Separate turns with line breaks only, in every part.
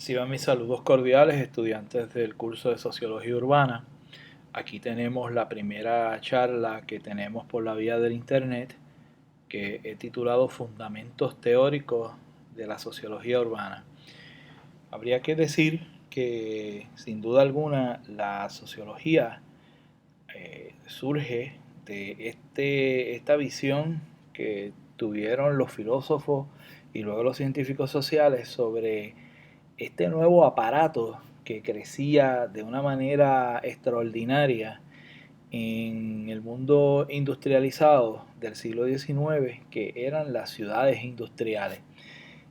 Reciban mis saludos cordiales, estudiantes del curso de Sociología Urbana. Aquí tenemos la primera charla que tenemos por la vía del Internet, que he titulado Fundamentos Teóricos de la Sociología Urbana. Habría que decir que, sin duda alguna, la sociología surge de esta visión que tuvieron los filósofos y luego los científicos sociales sobre este nuevo aparato que crecía de una manera extraordinaria en el mundo industrializado del siglo XIX, que eran las ciudades industriales.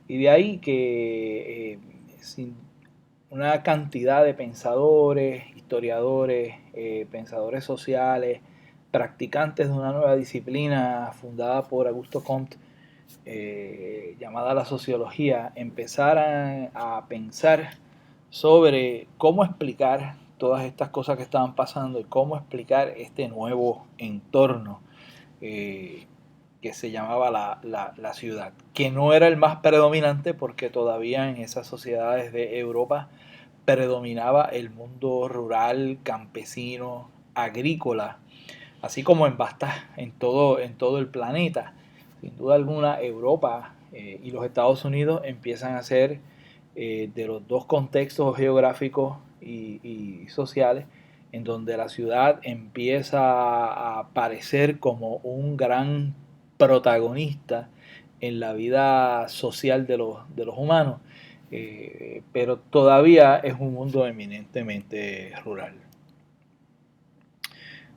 Y de ahí que sin una cantidad de pensadores, historiadores, pensadores sociales, practicantes de una nueva disciplina fundada por Augusto Comte, llamada la sociología, empezaran a pensar sobre cómo explicar todas estas cosas que estaban pasando y cómo explicar este nuevo entorno que se llamaba la ciudad, que no era el más predominante porque todavía en esas sociedades de Europa predominaba el mundo rural, campesino, agrícola, así como en todo el planeta. Sin duda alguna, Europa y los Estados Unidos empiezan a ser de los dos contextos geográficos y sociales en donde la ciudad empieza a aparecer como un gran protagonista en la vida social de los humanos, pero todavía es un mundo eminentemente rural.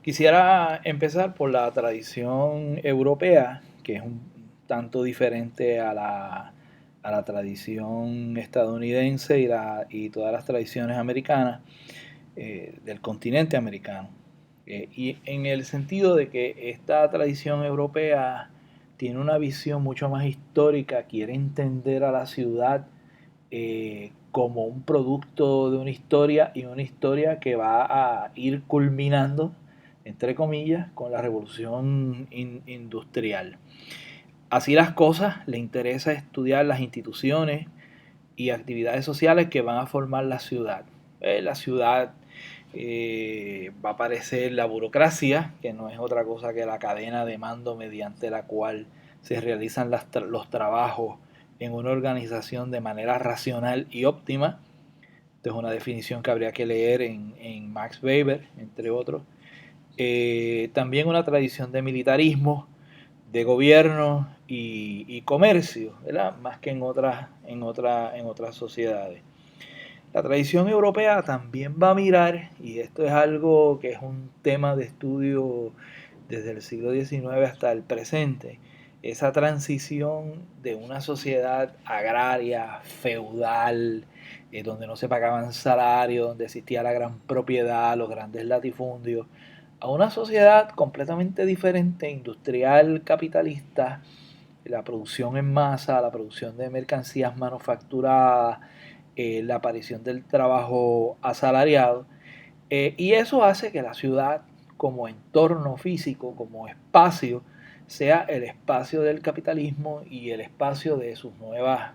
Quisiera empezar por la tradición europea, que es un tanto diferente a la tradición estadounidense y todas las tradiciones americanas del continente americano. Y en el sentido de que esta tradición europea tiene una visión mucho más histórica, quiere entender a la ciudad como un producto de una historia y una historia que va a ir culminando, entre comillas, con la revolución industrial. Así las cosas, le interesa estudiar las instituciones y actividades sociales que van a formar la ciudad. La ciudad va a aparecer la burocracia, que no es otra cosa que la cadena de mando mediante la cual se realizan los trabajos en una organización de manera racional y óptima. Esta es una definición que habría que leer en Max Weber, entre otros. También una tradición de militarismo, de gobierno y comercio, ¿verdad? Más que en otras sociedades. La tradición europea también va a mirar, y esto es algo que es un tema de estudio desde el siglo XIX hasta el presente, esa transición de una sociedad agraria, feudal, donde no se pagaban salarios, donde existía la gran propiedad, los grandes latifundios, a una sociedad completamente diferente, industrial, capitalista, la producción en masa, la producción de mercancías manufacturadas, la aparición del trabajo asalariado, y eso hace que la ciudad como entorno físico, como espacio, sea el espacio del capitalismo y el espacio de sus nuevas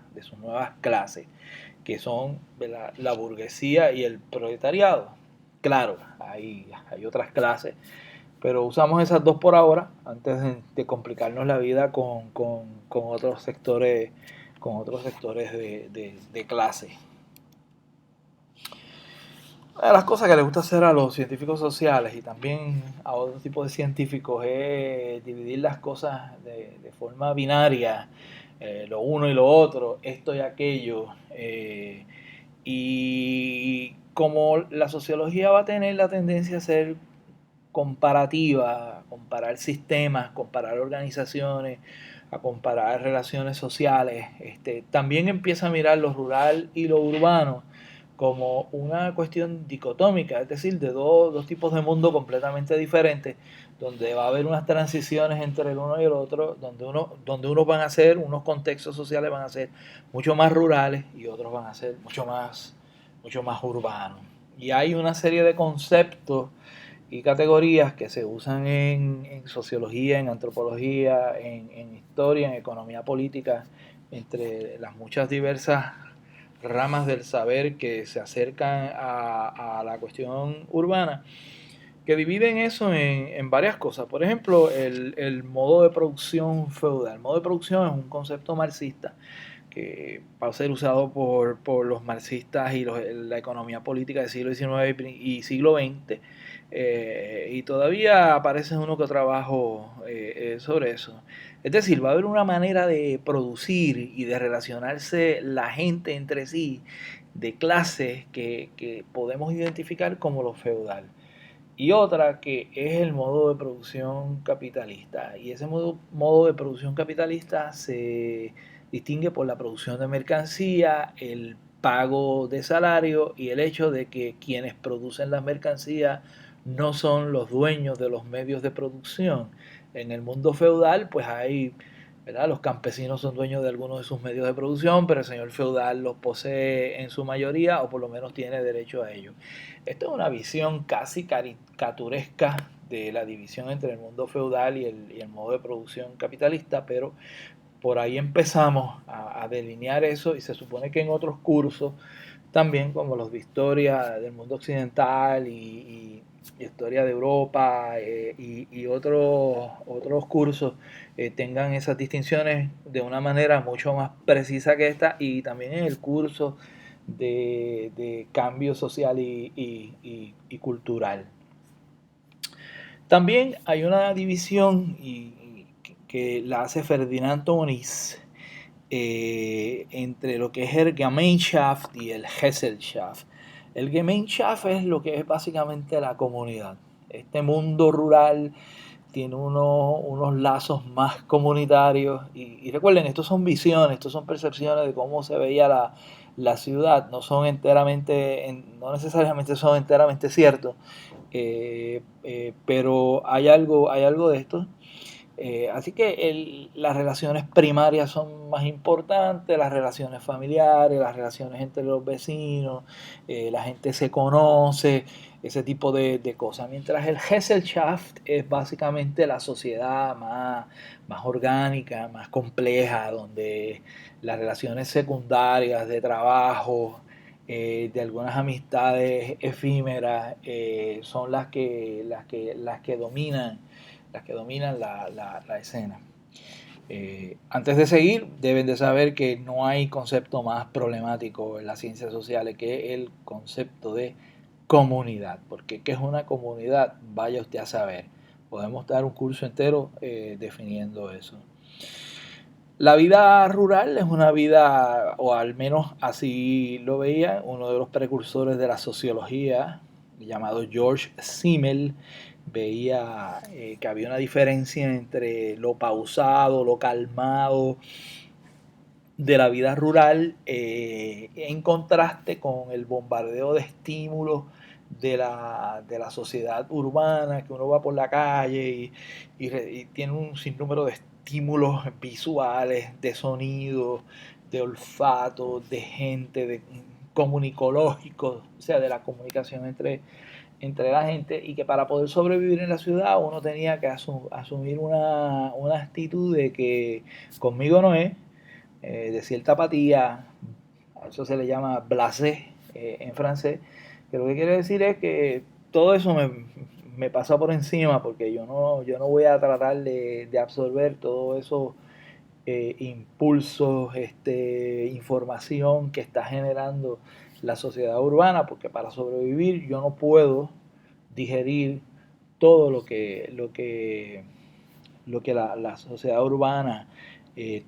clases, que son la burguesía y el proletariado. Claro, hay otras clases, pero usamos esas dos por ahora, antes de complicarnos la vida con otros sectores de clase. Una de las cosas que les gusta hacer a los científicos sociales y también a otros tipos de científicos es dividir las cosas de forma binaria, lo uno y lo otro, esto y aquello. Y como la sociología va a tener la tendencia a ser comparativa, a comparar sistemas, comparar organizaciones, a comparar relaciones sociales, también empieza a mirar lo rural y lo urbano como una cuestión dicotómica, es decir, de dos tipos de mundo completamente diferentes, donde va a haber unas transiciones entre el uno y el otro, donde unos van a ser, unos contextos sociales van a ser mucho más rurales y otros van a ser mucho más urbanos. Y hay una serie de conceptos y categorías que se usan en sociología, en antropología, en historia, en economía política, entre las muchas diversas ramas del saber que se acercan a la cuestión urbana, que dividen eso en varias cosas. Por ejemplo, el modo de producción feudal. El modo de producción es un concepto marxista que va a ser usado por los marxistas y la economía política del siglo XIX y siglo XX. Y todavía aparece uno que trabajo sobre eso. Es decir, va a haber una manera de producir y de relacionarse la gente entre sí, de clases que podemos identificar como lo feudal. Y otra que es el modo de producción capitalista. Y ese modo de producción capitalista se distingue por la producción de mercancía, el pago de salario y el hecho de que quienes producen las mercancías no son los dueños de los medios de producción. En el mundo feudal, pues hay, ¿verdad? Los campesinos son dueños de algunos de sus medios de producción, pero el señor feudal los posee en su mayoría o por lo menos tiene derecho a ellos. Esto es una visión casi caricaturesca de la división entre el mundo feudal y el modo de producción capitalista, pero por ahí empezamos a delinear eso y se supone que en otros cursos también, como los de historia del mundo occidental y historia de Europa y otros cursos, tengan esas distinciones de una manera mucho más precisa que esta, y también en el curso de cambio social y cultural. También hay una división que la hace Ferdinand Tönnies entre lo que es el Gemeinschaft y el Gesellschaft. El Gemeinschaft es lo que es básicamente la comunidad. Este mundo rural tiene unos lazos más comunitarios y recuerden, estos son visiones, estos son percepciones de cómo se veía la ciudad, no son enteramente, no necesariamente son enteramente ciertos, pero hay algo de esto. Así que las relaciones primarias son más importantes, las relaciones familiares, las relaciones entre los vecinos, la gente se conoce, ese tipo de cosas. Mientras el Gesellschaft es básicamente la sociedad más orgánica, más compleja, donde las relaciones secundarias de trabajo, de algunas amistades efímeras, son las que dominan la escena. Antes de seguir, deben de saber que no hay concepto más problemático en las ciencias sociales que el concepto de comunidad. Porque ¿qué es una comunidad? Vaya usted a saber. Podemos dar un curso entero definiendo eso. La vida rural es una vida, o al menos así lo veía, uno de los precursores de la sociología, llamado George Simmel, veía que había una diferencia entre lo pausado, lo calmado de la vida rural, en contraste con el bombardeo de estímulos de la sociedad urbana, que uno va por la calle y tiene un sinnúmero de estímulos visuales, de sonidos, de olfato, de gente, de comunicológicos, o sea, de la comunicación entre la gente, y que para poder sobrevivir en la ciudad uno tenía que asumir una actitud de que conmigo no es, de cierta apatía, a eso se le llama blasé en francés, que lo que quiere decir es que todo eso me pasa por encima porque yo no voy a tratar de absorber todo eso impulsos, información que está generando la sociedad urbana, porque para sobrevivir yo no puedo digerir todo lo que la sociedad urbana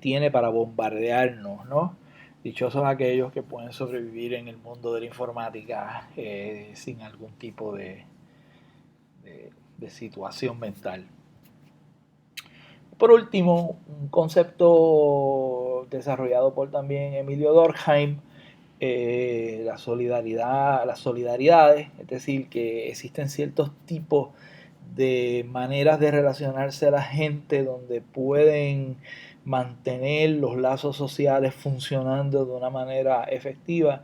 tiene para bombardearnos, ¿no? Dichosos aquellos que pueden sobrevivir en el mundo de la informática sin algún tipo de situación mental. Por último, un concepto desarrollado por también Emilio Durkheim, la solidaridad, las solidaridades, es decir, que existen ciertos tipos de maneras de relacionarse a la gente donde pueden mantener los lazos sociales funcionando de una manera efectiva.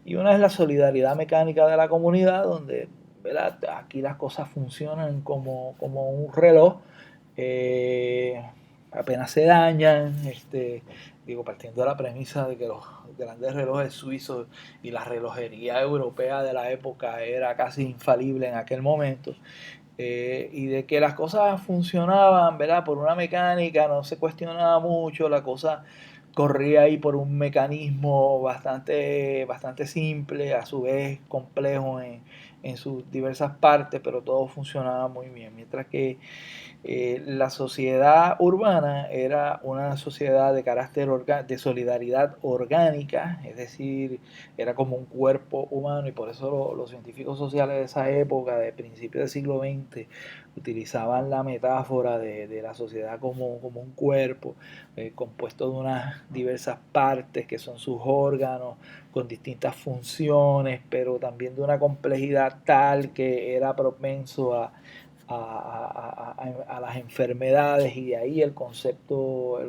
Y una es la solidaridad mecánica de la comunidad, donde, ¿verdad?, aquí las cosas funcionan como un reloj. apenas se dañan, partiendo de la premisa de que los grandes relojes suizos y la relojería europea de la época era casi infalible en aquel momento, y de que las cosas funcionaban, ¿verdad? Por una mecánica, no se cuestionaba mucho, la cosa corría ahí por un mecanismo bastante simple, a su vez complejo en sus diversas partes, pero todo funcionaba muy bien, mientras que la sociedad urbana era una sociedad de carácter de solidaridad orgánica, es decir, era como un cuerpo humano, y por eso los científicos sociales de esa época, de principios del siglo XX, utilizaban la metáfora de la sociedad como un cuerpo compuesto de unas diversas partes que son sus órganos, con distintas funciones, pero también de una complejidad tal que era propenso a las enfermedades, y de ahí el concepto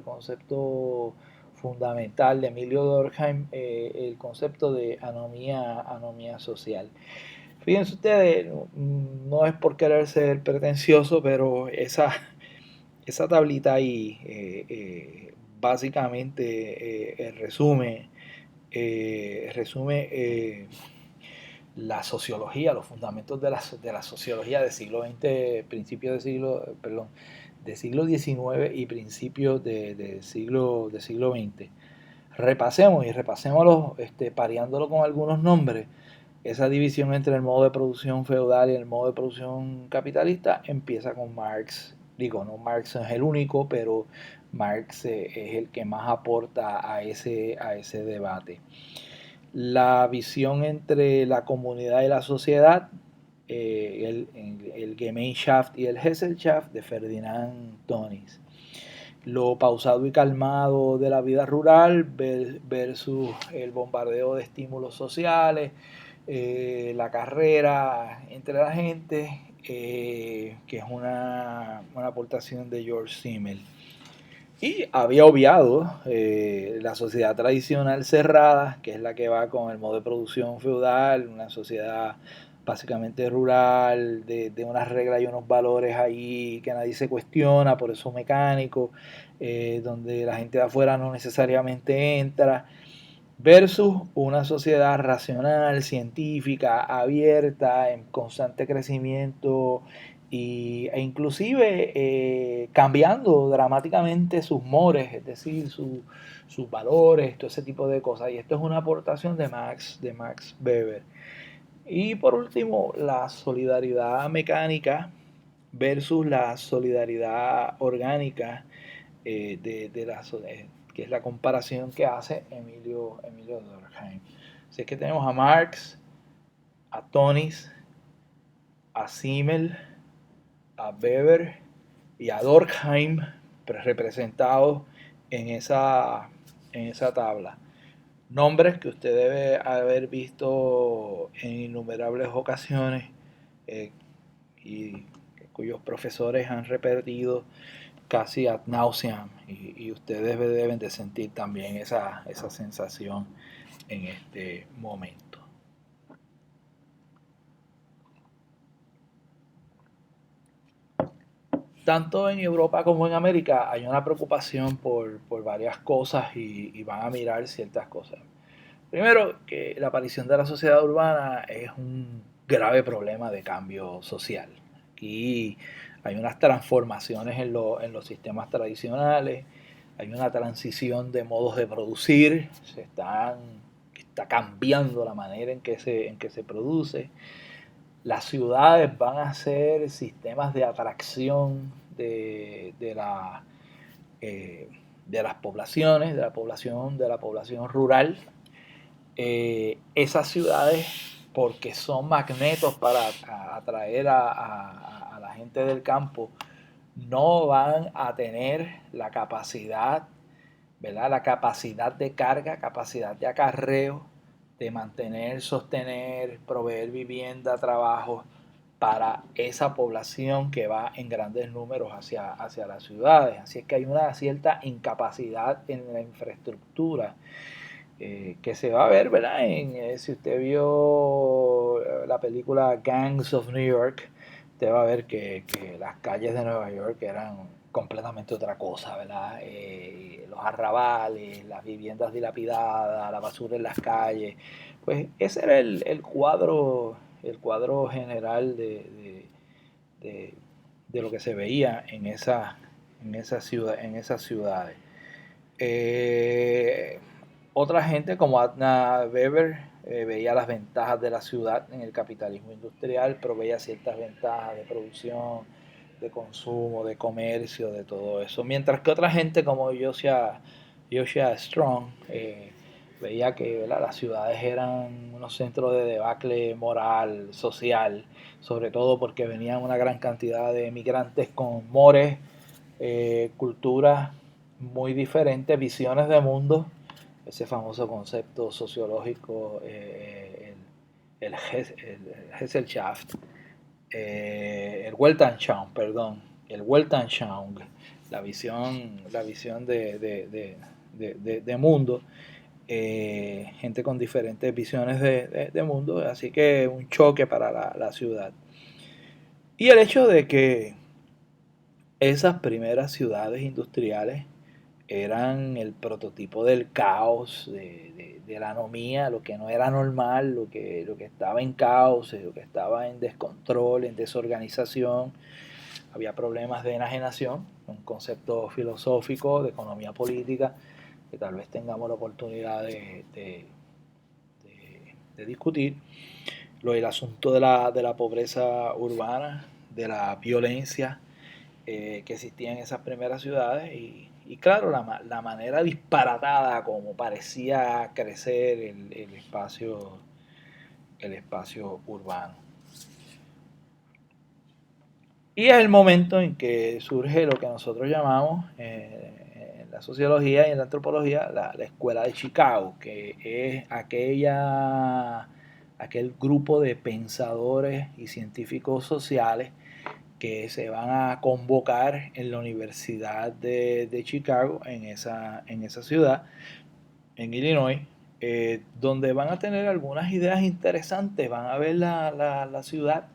fundamental de Emilio Durkheim, el concepto de anomía social. Fíjense ustedes, no es por querer ser pretencioso, pero esa tablita ahí básicamente resume la sociología, los fundamentos de la sociología del siglo XX, principios del siglo XIX y principios del siglo XX. Repasémoslo, pareándolo con algunos nombres. Esa división entre el modo de producción feudal y el modo de producción capitalista empieza con Marx. Digo, no, Marx no es el único, pero Marx es el que más aporta a ese debate. La visión entre la comunidad y la sociedad, el Gemeinschaft y el Gesellschaft de Ferdinand Tönnies. Lo pausado y calmado de la vida rural versus el bombardeo de estímulos sociales, la carrera entre la gente, que es una aportación de George Simmel. Y había obviado la sociedad tradicional cerrada, que es la que va con el modo de producción feudal, una sociedad básicamente rural, de unas reglas y unos valores ahí que nadie se cuestiona, por eso mecánico, donde la gente de afuera no necesariamente entra, versus una sociedad racional, científica, abierta, en constante crecimiento, e inclusive cambiando dramáticamente sus mores, es decir, sus valores, todo ese tipo de cosas. Y esto es una aportación de Max Weber. Y por último, la solidaridad mecánica versus la solidaridad orgánica, que es la comparación que hace Emilio Durkheim. Así es que tenemos a Marx, a Tönnies, a Simmel, a Weber y a Durkheim representados en esa tabla. Nombres que usted debe haber visto en innumerables ocasiones, eh, y cuyos profesores han repetido casi ad nauseam, y ustedes deben de sentir también esa sensación en este momento. Tanto en Europa como en América hay una preocupación por varias cosas, y van a mirar ciertas cosas. Primero, que la aparición de la sociedad urbana es un grave problema de cambio social. Aquí hay unas transformaciones en los sistemas tradicionales, hay una transición de modos de producir, está cambiando la manera en que se produce. Las ciudades van a ser sistemas de atracción eh, de las poblaciones, de la población rural. Esas ciudades, porque son magnetos para atraer a la gente del campo, no van a tener la capacidad, ¿verdad? La capacidad de carga, capacidad de acarreo, de mantener, sostener, proveer vivienda, trabajo para esa población que va en grandes números hacia las ciudades. Así es que hay una cierta incapacidad en la infraestructura, que se va a ver, ¿verdad? Si usted vio la película Gangs of New York, usted va a ver que las calles de Nueva York eran completamente otra cosa, ¿verdad? Los arrabales, las viviendas dilapidadas, la basura en las calles, pues ese era el cuadro general de- de lo que se veía en esas ciudades. Eh, Otra gente como Adna Weber veía las ventajas de la ciudad en el capitalismo industrial, pero veía ciertas ventajas de producción, de consumo, de comercio, de todo eso. Mientras que otra gente como Josiah Strong veía que, ¿verdad?, las ciudades eran unos centros de debacle moral, social, sobre todo porque venían una gran cantidad de migrantes con mores, culturas muy diferentes, visiones de mundo, ese famoso concepto sociológico, el Gesellschaft, el Weltanschauung, perdón, el Weltanschauung, la visión de mundo, gente con diferentes visiones de mundo, así que un choque para la ciudad. Y el hecho de que esas primeras ciudades industriales eran el prototipo del caos, de la anomía, lo que no era normal, lo que estaba en caos, lo que estaba en descontrol, en desorganización. Había problemas de enajenación, un concepto filosófico de economía política que tal vez tengamos la oportunidad de discutir. El asunto de la pobreza urbana, de la violencia, que existía en esas primeras ciudades y claro, la manera disparatada como parecía crecer el espacio urbano. Y es el momento en que surge lo que nosotros llamamos en la sociología y en la antropología la escuela de Chicago, que es aquel grupo de pensadores y científicos sociales que se van a convocar en la Universidad de Chicago, en esa ciudad, en Illinois, donde van a tener algunas ideas interesantes, van a ver la ciudad.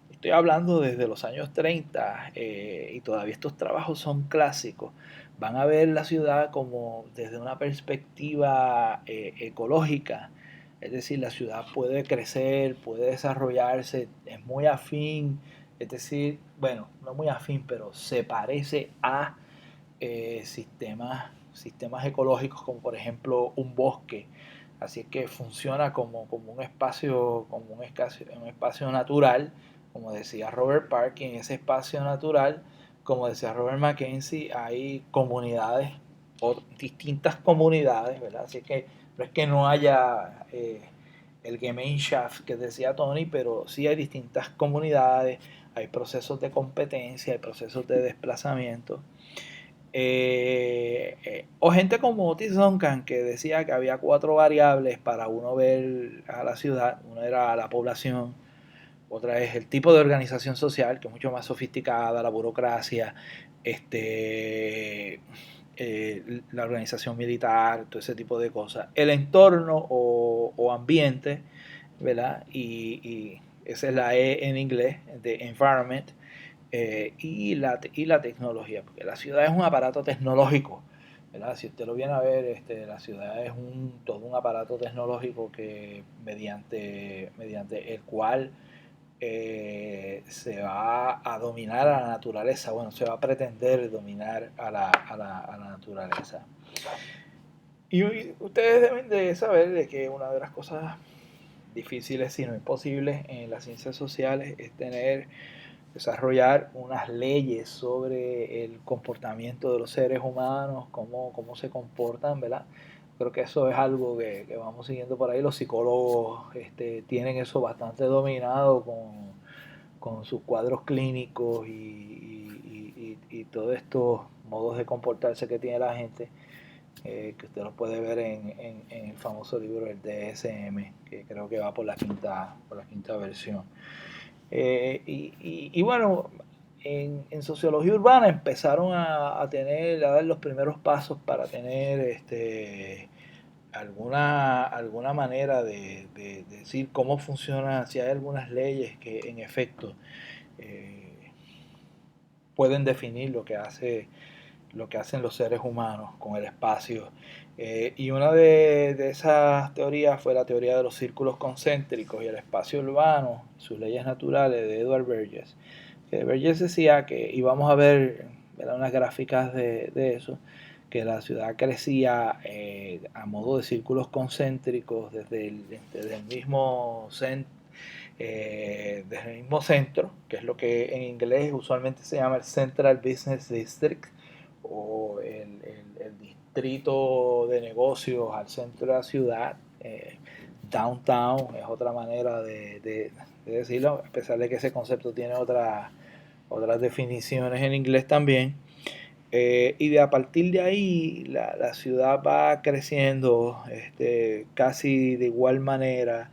Estoy hablando desde los años 30 y todavía estos trabajos son clásicos. Van a ver la ciudad como desde una perspectiva ecológica, es decir, la ciudad puede crecer, puede desarrollarse, es muy afín, es decir, bueno, no muy afín, pero se parece a sistemas ecológicos como por ejemplo un bosque. Así es que funciona como un espacio natural, como decía Robert Park, y en ese espacio natural, como decía Robert Mackenzie, hay comunidades, o distintas comunidades, ¿verdad? Así que no es que no haya el Gemeinschaft que decía Tony, pero sí hay distintas comunidades, hay procesos de competencia, hay procesos de desplazamiento. O gente como Otis Duncan, que decía que había 4 variables para uno ver a la ciudad. Una era la población, otra es el tipo de organización social, que es mucho más sofisticada, la burocracia, la organización militar, todo ese tipo de cosas. El entorno o ambiente, ¿verdad? Y esa es la E en inglés, de environment, y la tecnología, porque la ciudad es un aparato tecnológico, ¿verdad? Si usted lo viene a ver, la ciudad es todo un aparato tecnológico que mediante el cual se va a dominar a la naturaleza, bueno, se va a pretender dominar a la naturaleza. Y ustedes deben de saber de que una de las cosas difíciles, si no imposibles, en las ciencias sociales es desarrollar unas leyes sobre el comportamiento de los seres humanos, cómo se comportan, ¿verdad? Creo que eso es algo que vamos siguiendo por ahí. Los psicólogos tienen eso bastante dominado con sus cuadros clínicos y todos estos modos de comportarse que tiene la gente, que usted los puede ver en el famoso libro del DSM, que creo que va por la quinta versión. Y bueno, en sociología urbana empezaron a dar los primeros pasos para tener alguna manera de decir cómo funciona, si hay algunas leyes que en efecto eh, pueden definir lo que hacen los seres humanos con el espacio. Y una de esas teorías fue la teoría de los círculos concéntricos y el espacio urbano, sus leyes naturales de Edward Burgess. Burgess decía que, y vamos a ver, ¿verdad?, unas gráficas de eso, que la ciudad crecía a modo de círculos concéntricos desde el mismo centro, que es lo que en inglés usualmente se llama el Central Business District, o el distrito de negocios al centro de la ciudad. Downtown es otra manera de decirlo, a pesar de que ese concepto tiene otras definiciones en inglés también. Y a partir de ahí la ciudad va creciendo casi de igual manera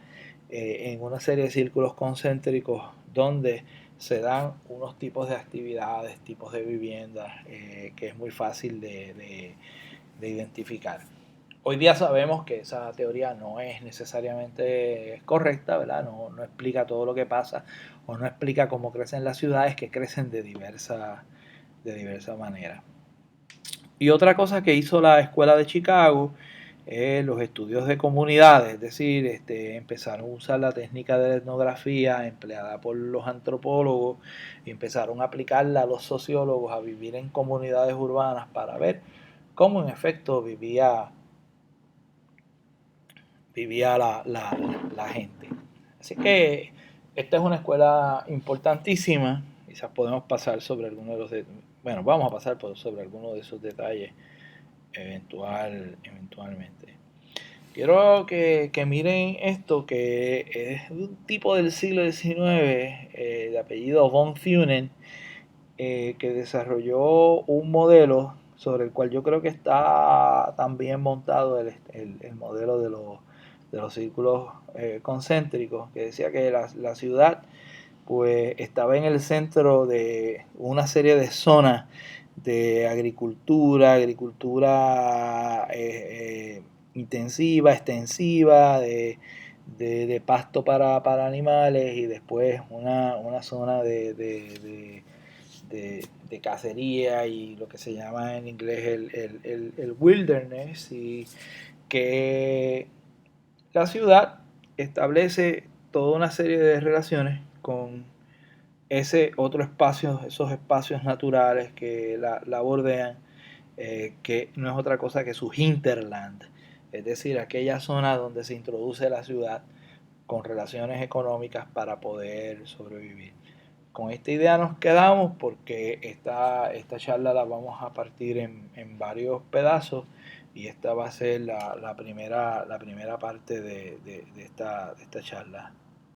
en una serie de círculos concéntricos donde se dan unos tipos de actividades, tipos de viviendas que es muy fácil de identificar. Hoy día sabemos que esa teoría no es necesariamente correcta, ¿verdad? No explica todo lo que pasa o no explica cómo crecen las ciudades, que crecen de diversa manera. Y otra cosa que hizo la Escuela de Chicago es los estudios de comunidades, es decir, empezaron a usar la técnica de la etnografía empleada por los antropólogos y empezaron a aplicarla a los sociólogos a vivir en comunidades urbanas para ver cómo en efecto vivía la gente. Así que esta es una escuela importantísima. Quizás podemos pasar sobre algunos de bueno, vamos a pasar sobre algunos de esos detalles eventualmente. Quiero que miren esto, que es un tipo del siglo XIX de apellido von Thunen, que desarrolló un modelo sobre el cual yo creo que está también montado el modelo de los círculos concéntricos, que decía que la ciudad pues estaba en el centro de una serie de zonas de agricultura intensiva, extensiva, de pasto para animales, y después una zona de cacería y lo que se llama en inglés el wilderness, y que la ciudad establece toda una serie de relaciones con ese otro espacio, esos espacios naturales que la bordean, que no es otra cosa que su hinterland, es decir, aquella zona donde se introduce la ciudad con relaciones económicas para poder sobrevivir. Con esta idea nos quedamos, porque esta charla la vamos a partir en varios pedazos, y esta va a ser la primera parte de esta charla.